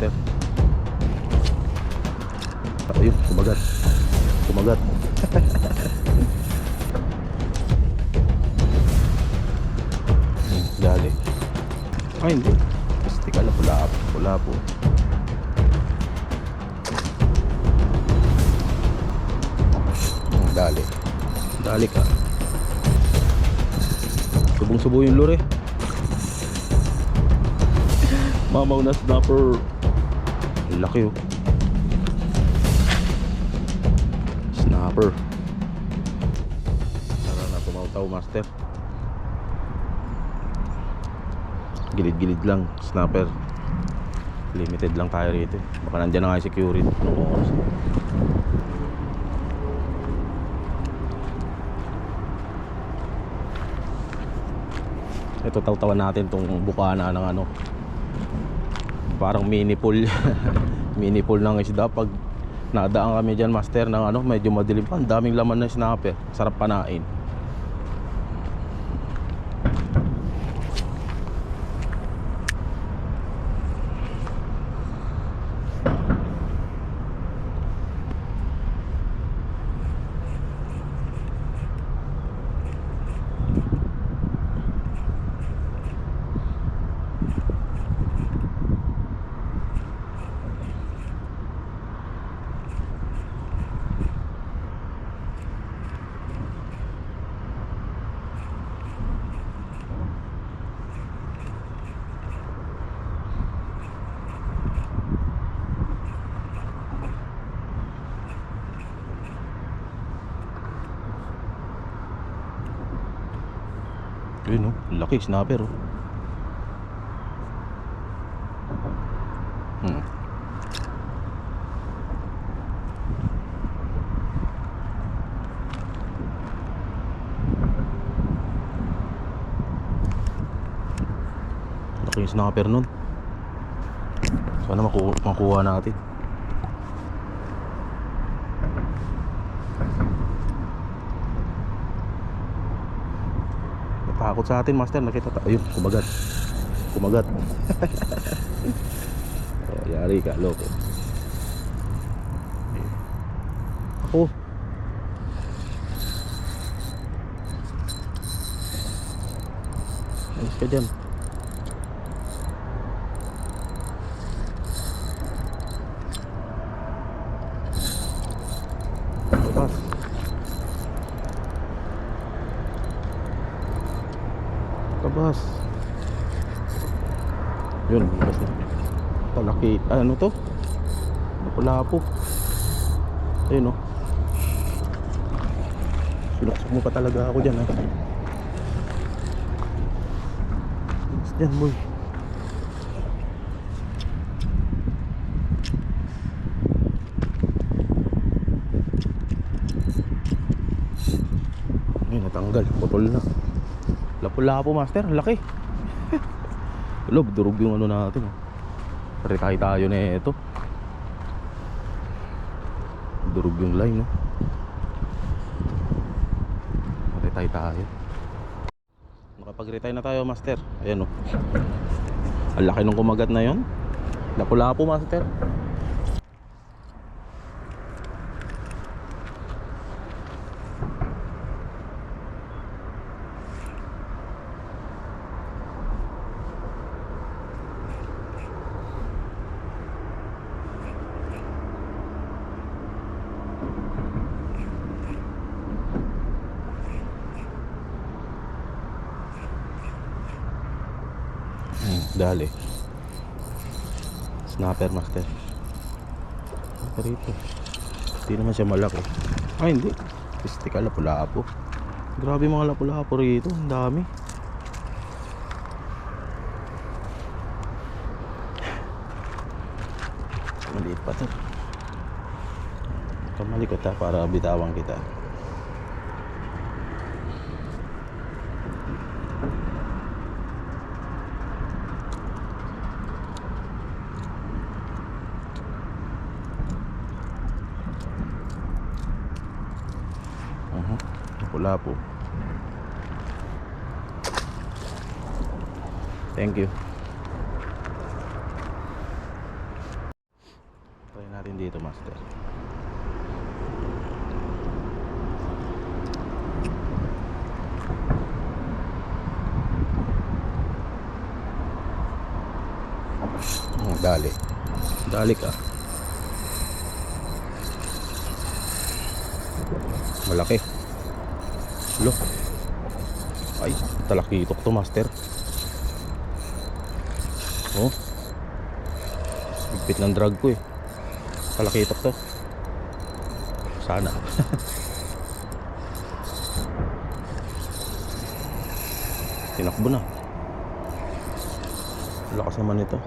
master. Ayun, kumagat. Kumagat. Dali. Ay, hindi. Plastic, ala, pula po. Dali. Dali ka. Subong-subo yung lure. Mamaw na snapper. Laki oh. Snapper. Tara na, tumaw-taw master. Gilid-gilid lang, snapper. Limited lang tayo rito. Baka nandyan na nga yung security. Anong oras? Ito, tawtawan natin tong bukana ng ano, parang mini pool. Mini pool ng isda. Pag nadaan kami dyan master ng ano, medyo madilim pa, ang daming laman ng snapper. Sarap panain. Yun oh, laki snapper oh. Laki yung snapper nun. Sana makuha natin. Takot sa atin master, nakita tayo. Ayun, kumagat. Kumagat. Oh, yari ka, loko. Ako. Ayos ka dyan. Labas. Kabas. Yun, talaki. Ano to? Lapu-lapu. Ayun oh. Sinuksak mo pa talaga ako dyan ha. Mas dyan boy. Ayun, natanggal. Putol na. Lapu-lapu master, laki. Lob, durog yung ano natin oh. Retay tayo na ito. Durog yung line no. Retay tayo. Nakapag-retay na tayo master. Ayan oh. Ang laki ng kumagat na yon. Lapu-lapu master. Dali. Snapper master. Ito rito. Hindi naman siya malaki. Ay hindi. Pistika lapu-lapu. Grabe mga lapu-lapu rito. Ang dami. Maliit pa to. Kamalikot ha para bitawan kita. Lapu-lapu. Thank you. natin dito, master. Dali. Dali ka. Malaki. Look. Ay, talakitok to, master. Oh. Bigpit ng drag ko eh. Talakitok to. Sana. Tinakbo na. Lakas naman ito.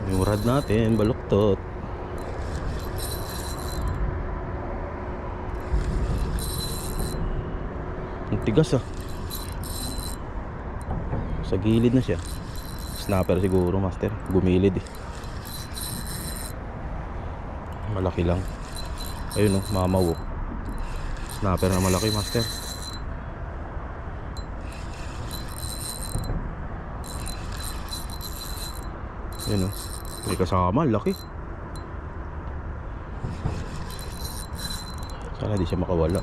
Yung rad natin, baluktot. Ang tigas ah. Sa gilid na siya. Snapper siguro, master. Gumilid eh. Malaki lang. Ayun oh, mamaw oh. Snapper na malaki, master. Ayun oh. May kasama, laki. Sana di siya makawala.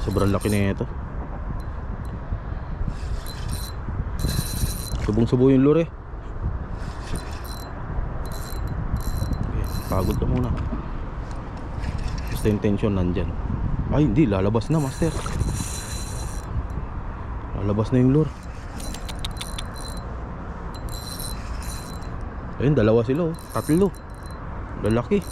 Sobrang laki na ito. Subong-subo yung lure. Okay, pagod ka muna. Basta yung tension nandyan. Ay hindi, lalabas na, master. Lalabas na yung lure. Ayun, dalawa sila oh. Tatlo. Lalaki.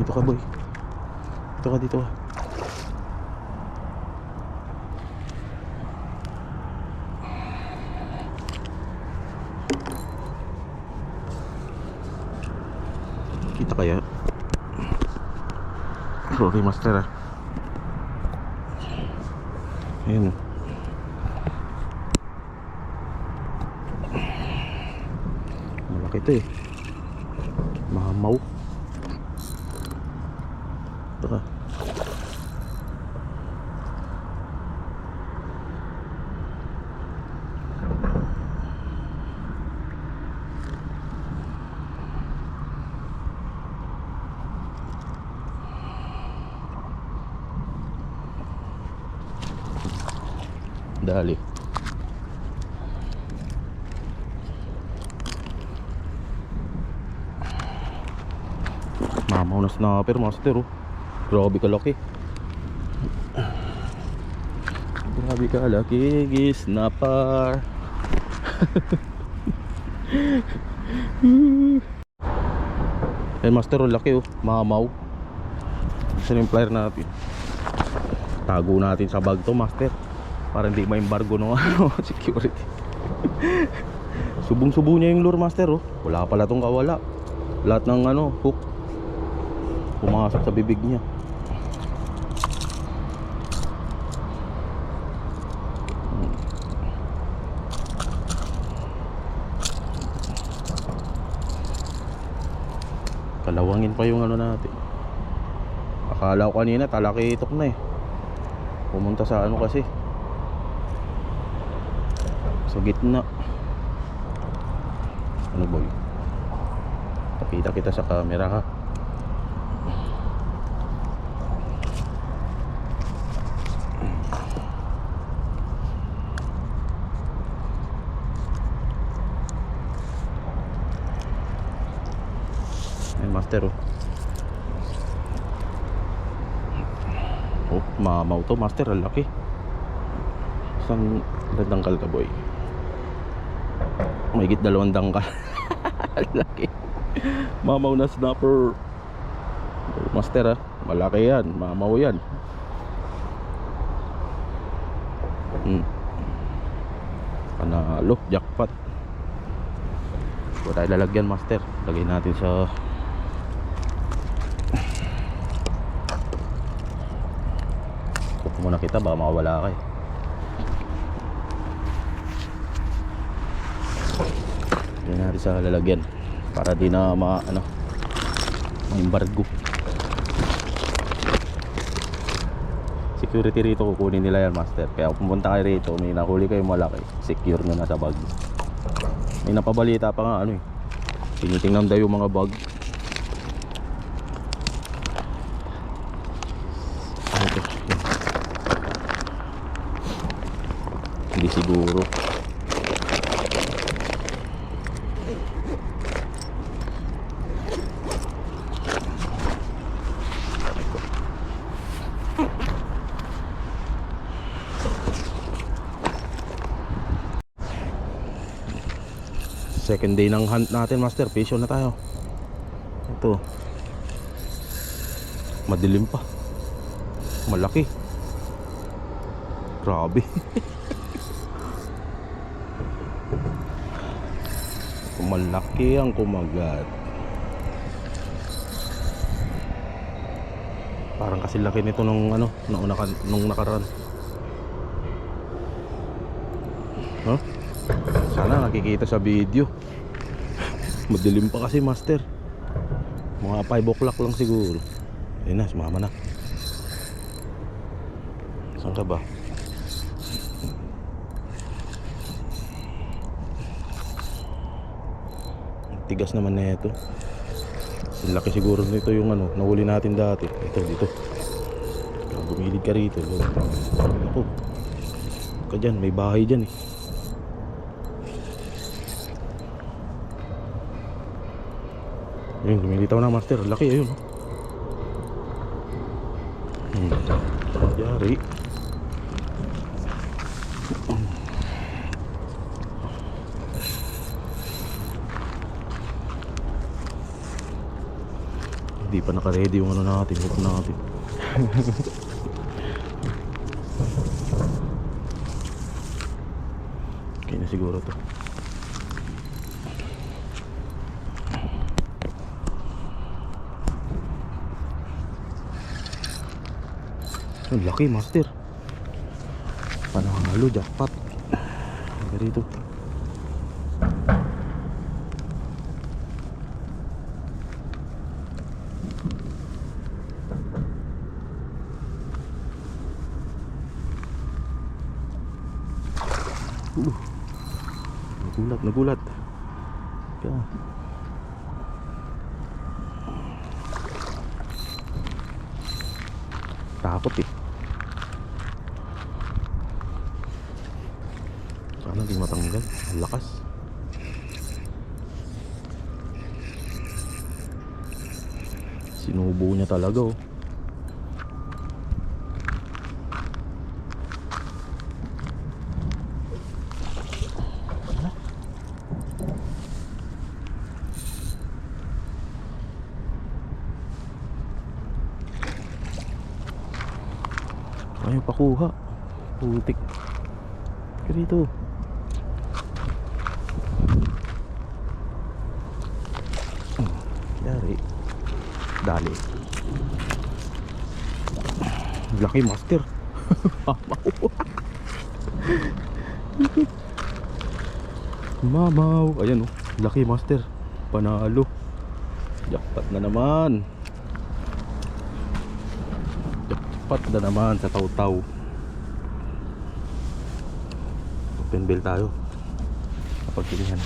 Dito ka boy. Dito ka, dito ka. Kita kaya? Sorry master ah. Ayun. Malaki ito eh. Mamaw. Ito ka. Dali. Mamaw na snapper, master oh. Grabe ka laki. Grabe ka laki, snapper. Eh master oh, laki oh. Mamaw. Saan yung flyer natin? Tago natin sa bag to, master, para hindi ma-embargo no security. Subong-subo niya yung lure, master oh. Wala pala tong kawala. Lahat ng ano, hook pumasok sa bibig niya. Kalawangin pa yung ano natin. Akala ko kanina talakitok na eh. Pumunta sa ano kasi, sa gitna. Ano boy? Pakita kita sa camera ha. Ay master oh. Oh, mamaw to, master, ang laki. Isang dangkal ka boy. Mahigit 2 dangkal. Laki. Mamaw na snapper. Master ah, malaki yan, mamaw yan. Panalo, jackpot. Huwag tayo lalagyan, master. Lagay natin sa Kupo muna kita, baka makawala ka eh. Lagay natin sa lalagyan para di na ma-embargo. Security rito, kukunin nila yan, master. Kaya kung pumunta kayo rito, may nahuli kayo malaki, secure nyo na sa bag. May napabalita pa nga tinitingnan daw yung mga bag. Hindi siguro. Second day ng hunt natin, master. Pisyo na tayo. Ito, madilim pa, malaki, grabe. Malaki ang kumagat. Parang kasi laki nito nung nung nakaraan. Sana nakikita sa video. Madilim pa kasi, master. Mga 5 o'clock lang siguro. Ayun na, sumama na. Saan ka ba? Tigas naman na ito. Laki siguro nito yung nahuli natin dati. Ito, dito. Bumilid ka rito. Ako, ka dyan, may bahay dyan eh. Ayun, lumilitaw na, master. Laki, ayun. Yari. Hindi pa naka-ready yung natin, hook natin. Okay na siguro to. Ang laki, master. Panalo, jackpot. Ganito. Nagulat. Kaya takot eh. Sana hindi matanggal. Ang lakas. Sinubo niya talaga oh. Ayaw pakuha. Putik. Ganito. Yari. Dali. Laki, master. Mamaw. Ayan oh. Laki, master. Panalo. Jackpot na naman. Jackpot na naman sa taw-taw. Open bell tayo. Kapag tinihan.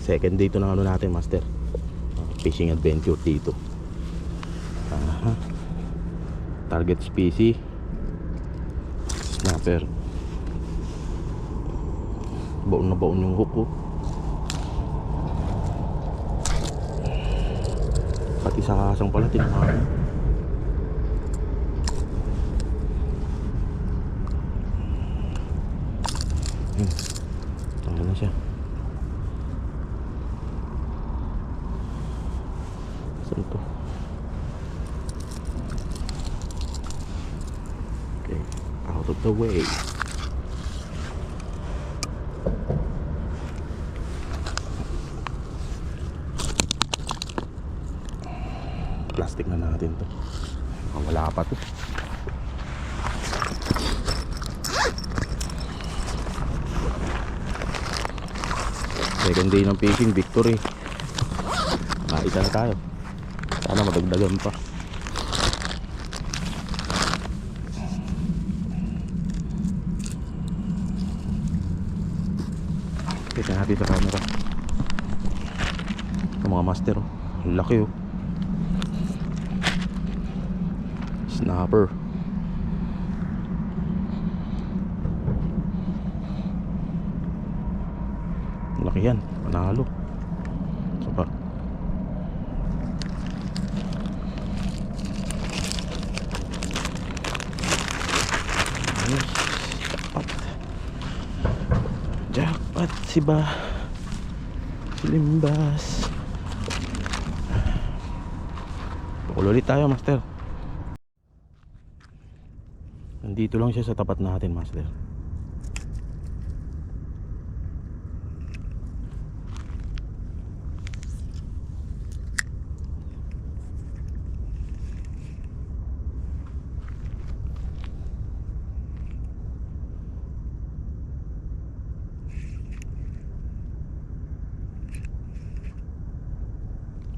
Second day to ng natin, master. Fishing adventure dito. Target species snapper. Baon na baon yung hook ko. Pati sa kasang pala tinamahan. Tanggal na siya. Saan ito? Okay, out of the way. Plastic na natin to. Wala pa to. Second day ng fishing, victory. Kaisa na tayo. Sana madagdagan pa. Tignan natin sa camera. Ito mga master, oh. Ang laki, oh. Snapper. Laki yan, panalo. Isa pa. Jackpot. Jackpot si Limbas. Pakul ulit tayo, master. Nandito lang siya sa tapat natin, master.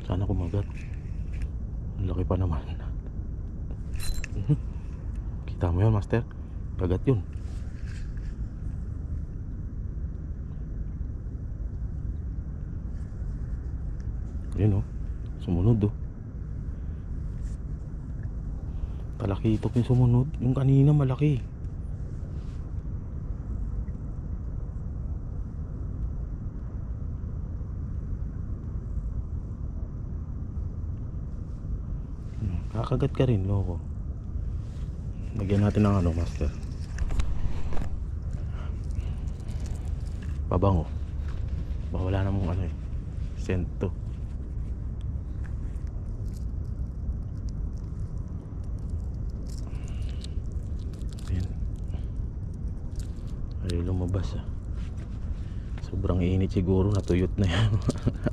Sana kumagat. Ang laki pa naman. Kita mo yun, master? Kagat yun. Yun, oh. Sumunod, oh. Talakitok yung sumunod. Yung kanina malaki. Kakagat ka rin, loko. Lagyan natin ng ano, master. Pabango. Baka wala namang ano eh. Sento. Ayan. Ay, lumabas ah. Sobrang init siguro. Natuyot na yan.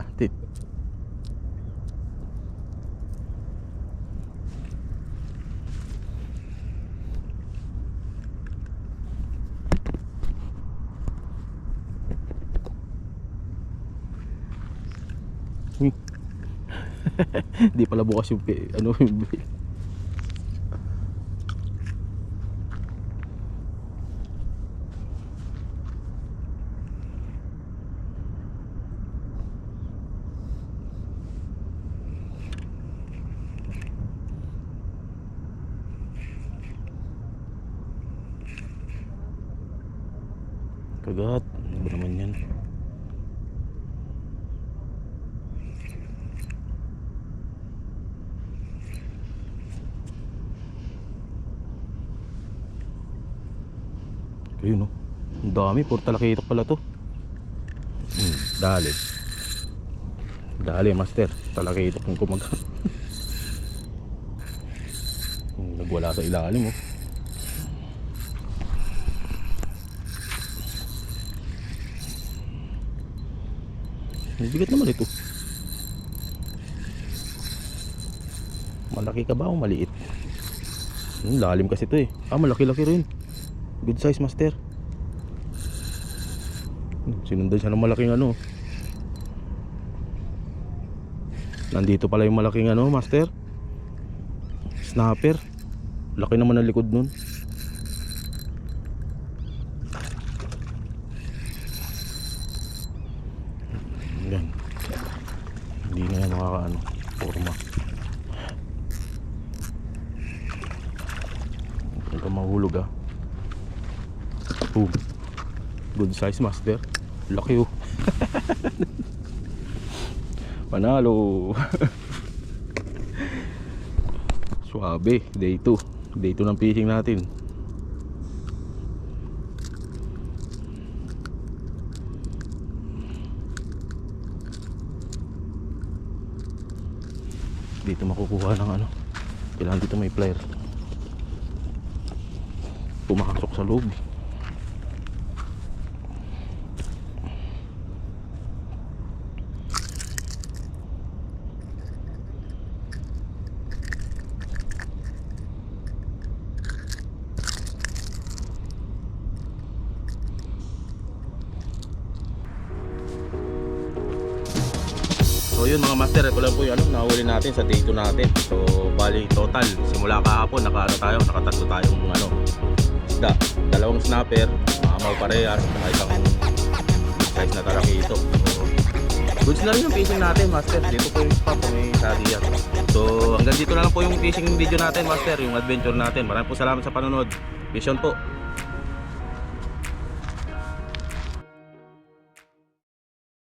Atit. Di pala bukas yung ano yung kagat. Ano ba naman yan? Ayun, oh. Ang dami, puro talakitok pala to. Dali. Dali, master. Talakitok yung kumagat. Nagwala sa ilalim, oh. Bigat naman ito. Malaki ka ba o maliit? Lalim kasi ito eh. Malaki-laki rin. Good size, master. Sinundan siya ng malaking ano. Nandito pala yung malaking ano, master. Snapper. Laki naman ang likod nun. Yan. Hindi na yan makakaano. Forma. Huwag ka mahulog ah. Boom. Good size, master. Laki oh. Panalo. Suabe. Day 2. Day 2 ng fishing natin. Dito makukuha ng ano. Kailangan dito may plier. pumasok sa loob. So yun mga master, ito lang po yung nahuli natin sa day 2 natin. So bali total, simula kahapon nakatatlo tayong isda. Dalawang snapper, mamaw parehas, mga isang size na talakito. So goods na rin yung fishing natin master. Dito po yung spot, may sariya. So hanggang dito na lang po yung fishing video natin master, yung adventure natin. Maraming po salamat sa panonood. Vision po.